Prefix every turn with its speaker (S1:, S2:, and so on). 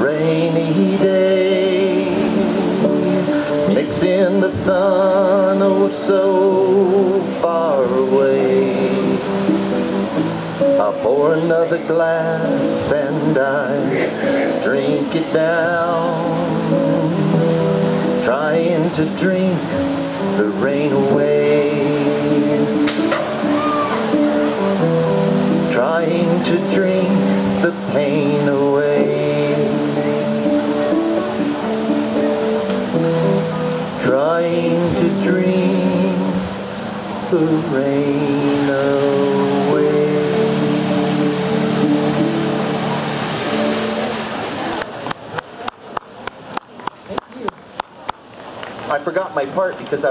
S1: Rainy day, mixing the sun, oh so far away. I'll pour another glass and I drink it down, trying to drink the rain away, trying to drink the pain away, trying to drink the rain away. I forgot my part because I